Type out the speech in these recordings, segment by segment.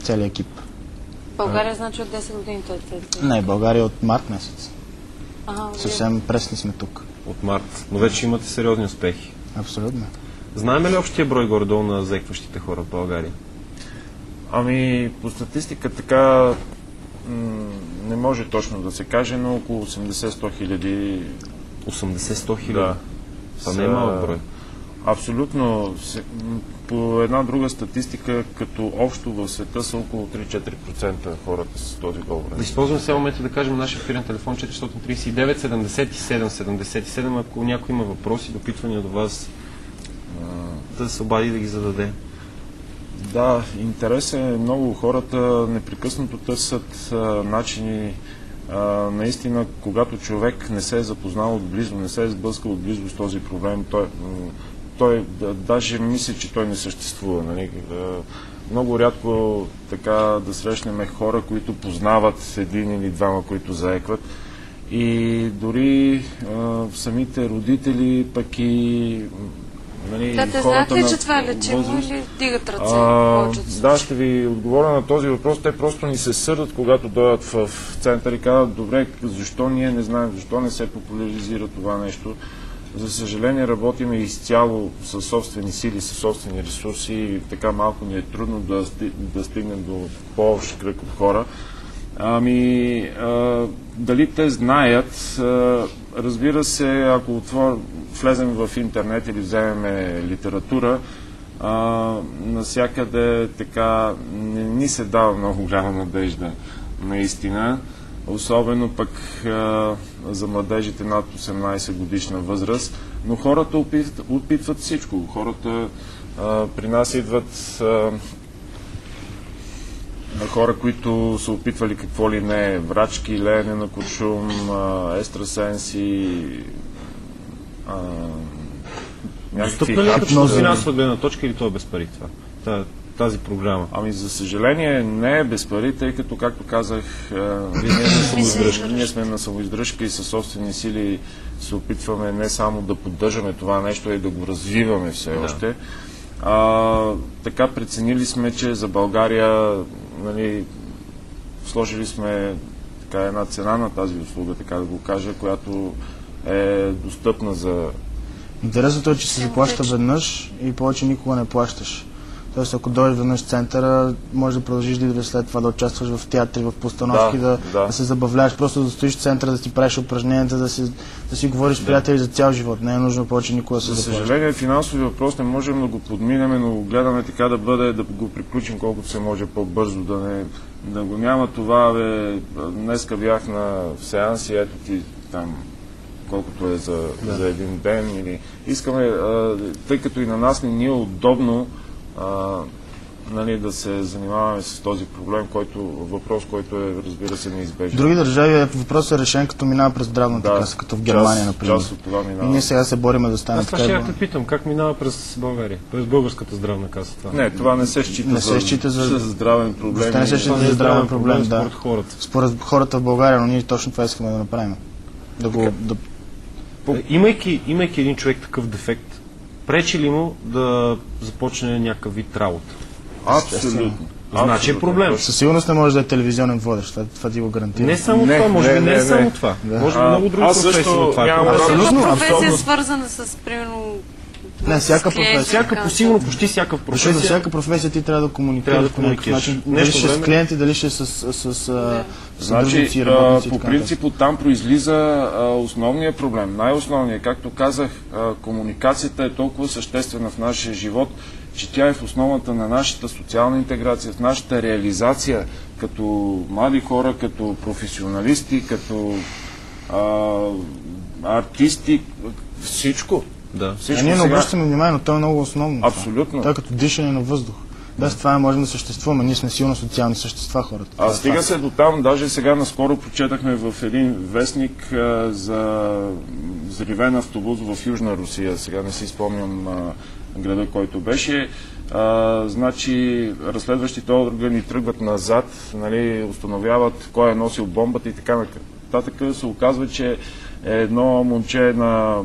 целият екип. България значи от 10 години той е? Не, България от март месец. Съвсем пресни сме тук. От март. Но вече имате сериозни успехи. Абсолютно. Знаем ли общия брой горе-долу на заекващите хора в България? Ами, по статистика така не може точно да се каже, но около 80-100 хиляди. 80-100 хиляди? Да. Това не е малък брой. Абсолютно. По една друга статистика, като общо в света са около 3-4% хората с този говорен. Да използваме сега момента да кажем нашия ефирен телефон 439 77 77, ако някой има въпроси, допитвания до вас, да се обади да ги зададе. Да, интерес е много. Хората непрекъснато търсят начини. Наистина, когато човек не се е запознал отблизо, не се е сблъскал отблизо с този проблем, той даже мисли, че той не съществува. Нали? Много рядко така да срещнем хора, които познават един или двама, които заекват. И дори самите родители, пък и да, те знаят ли, че това е лечимо или дигат ръце? Да, ще ви отговоря на този въпрос. Те просто ни се сърдат, когато дойдат в център и казват, добре, защо ние не знаем, защо не се популяризира това нещо. За съжаление работим изцяло със собствени сили, със собствени ресурси и така малко ни е трудно да стигнем до по-общ кръг от хора. Дали те знаят, разбира се, ако влезем в интернет или вземем литература, насякъде така не ни се дава много голяма надежда, наистина. Особено пък за младежите над 18 годишна възраст. Но хората опитват всичко. Хората при нас идват хора, които са опитвали какво ли не, врачки, леене на куршум, естрасенси, достъпна ли като финансова гледна точка или това е без пари това? Тази програма? Ами, за съжаление, не е без пари, тъй като, както казах, ние сме на самоиздръжка и със собствени сили се опитваме не само да поддържаме това нещо, а и да го развиваме все още. Така преценили сме, че за България, нали, сложили сме така една цена на тази услуга, така да го кажа, която е достъпна за... Интересното е, че се заплаща веднъж и повече никога не плащаш. Тоест, ако дойдеш веднъж в центъра, можеш да продължиш да идваш след това, да участваш в театри, в постановки, да се забавляваш, просто да стоиш в центъра, да си правиш упражненията, да си говориш с приятели за цял живот. Не е нужно повече никога да се заплаща. За съжаление, финансови въпрос не можем да го подминем, но гледаме така да бъде, да го приключим колкото се може по-бързо, да го няма това. Днеска бях на сеанси, ето ти там колкото е за един ден. Или... Искаме, тъй като и на нас не ни е удобно нали, да се занимаваме с този проблем, въпрос, който е, разбира се, неизбежен. В други държави въпросът е решен, като минава през здравната каса, като в Германия, например. Част от това минава. И ние сега се бориме да стане така. Аз това ще те питам, как минава през България, през българската здравна каса? Това? Не, това не се счита за здравен проблем. Не се счита за здравен проблем, да. Според хората. Според хората в България, но ние точно това искаме да направим. Имайки един човек такъв дефект, пречи ли му да започне някакъв вид работа? Абсолютно. Значи е проблем. Със сигурност не може да е телевизионен водещ, това ти го гарантира. Не само това, може би не е само това. Може би много други професии, но това е проблем. Абсолютно. Професия свързана с, примерно, не, всяка професия. Почти всяка професия. Защото за всяка професия ти трябва да комуникираш. Дали ще с клиенти, дали ще с значи, по принцип оттам произлиза основният проблем. Най-основният, както казах, комуникацията е толкова съществена в нашия живот, че тя е в основата на нашата социална интеграция, в нашата реализация като млади хора, като професионалисти, като артисти, всичко. Да. Ние не обръщаме внимание, но то е много основно. Абсолютно. Това е като дишане на въздух. Без това не можем да съществуваме. Ние сме силно социални същества, хората. Стига се до там, даже сега наскоро прочетахме в един вестник за взривен автобус в Южна Русия. Сега не си спомням града, който беше. Значи разследващите органи тръгват назад, нали, установяват кой е носил бомбата и така нататък. Се оказва, че едно момче на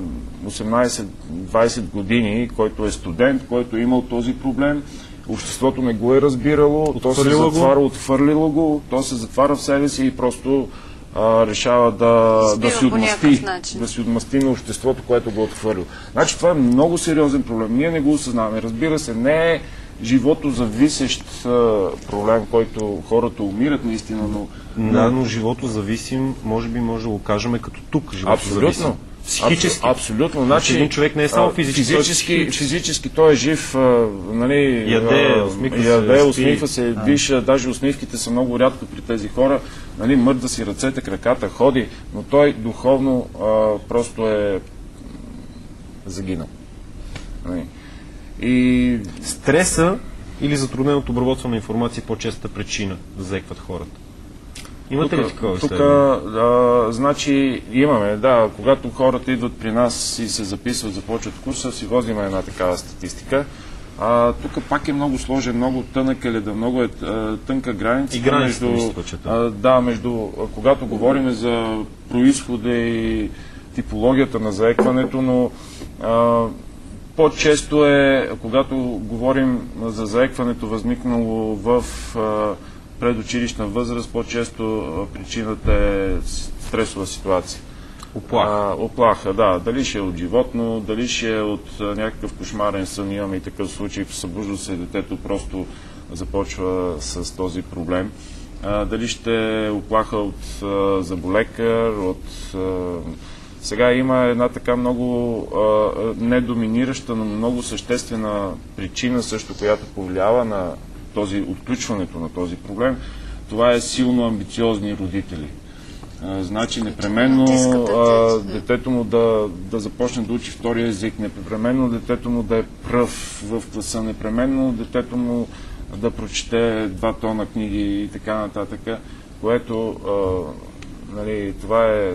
18-20 години, който е студент, който е имал този проблем обществото не го е разбирало, то се затваря, отхвърлило го, то се затваря в себе си и просто решава да си отмъсти на обществото, което го отхвърлило. Значи това е много сериозен проблем. Ние не го осъзнаваме. Разбира се, не е живото зависещ проблем, който хората умират наистина, но... Да, но живото зависим, може би може да го кажем като тук. Абсолютно. Психически. Абсолютно. Значи, един човек не е само физически. Физически той е жив, нали, яде, усмихва се, диша, даже усмивките са много рядко при тези хора, нали, мърда си ръцете, краката, ходи, но той духовно просто е загинал. Нали. И стреса или затрудненото обработване на информация е по-честа причина да заекват хората. Имате ли такова изследване? Значи имаме, да. Когато хората идват при нас и се записват, започват курса, си возим една такава статистика. Тук пак е много сложен, много тънък леда, много е тънка граница. И граница между когато говорим за произхода и типологията на заекването, но по-често е, когато говорим за заекването, възникнало в предучилищна възраст, по-често причината е стресова ситуация. Оплаха, да. Дали ще е от животно, дали ще е от някакъв кошмарен сън, имаме и такъв случай, събужда се детето, просто започва с този проблем. Дали ще е оплаха от заболекар, Сега има една така много недоминираща, но много съществена причина също, която повлиява на отключването на този проблем. Това е силно амбициозни родители. Значи непременно детето му да започне да учи втори език, непременно детето му да е пръв в класа, непременно детето му да прочете 2 тона книги и така нататък, което нали, това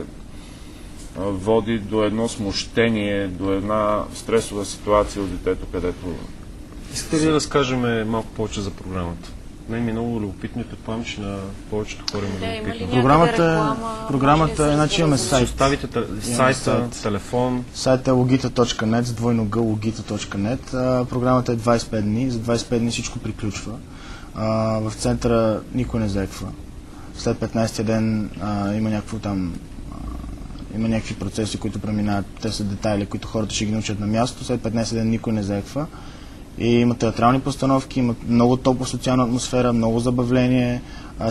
води до едно смущение, до една стресова ситуация от детето, където... Искате ли да разкажем малко повече за програмата? Мен ми е много любопитно и предполагам, че на повечето хора има любопитно. Програмата, значи имаме сайт. Оставите сайта, телефон. Сайт е logita.net, с двойно G, logita.net. Програмата е 25 дни. За 25 дни всичко приключва. В центъра никой не заеква. След 15 ден има някакво там... Има някакви процеси, които преминават. Те са детайли, които хората ще ги научат на място. След 15 ден никой не заеква. И има театрални постановки, има много топла социална атмосфера, много забавление,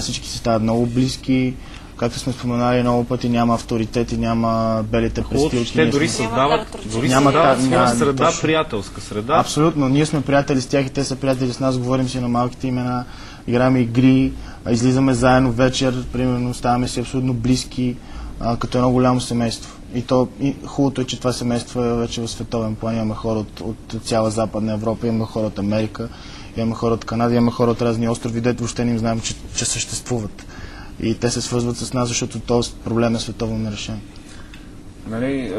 всички се стават много близки. Както сме споменали много пъти, няма авторитети, няма белите престилки. Те дори създават своя среда, приятелска среда. Абсолютно. Ние сме приятели с тях и те са приятели с нас, говорим си на малките имена, играем игри, излизаме заедно вечер, примерно ставаме си абсолютно близки, като едно голямо семейство. И хубавото е, че това семейство е вече в световен план. Имаме хора от цяла Западна Европа, имаме хора от Америка, имаме хора от Канада, имаме хора от разни острови, дето въобще не им знаем, че съществуват. И те се свързват с нас, защото този проблем е световно нерешен. Нали,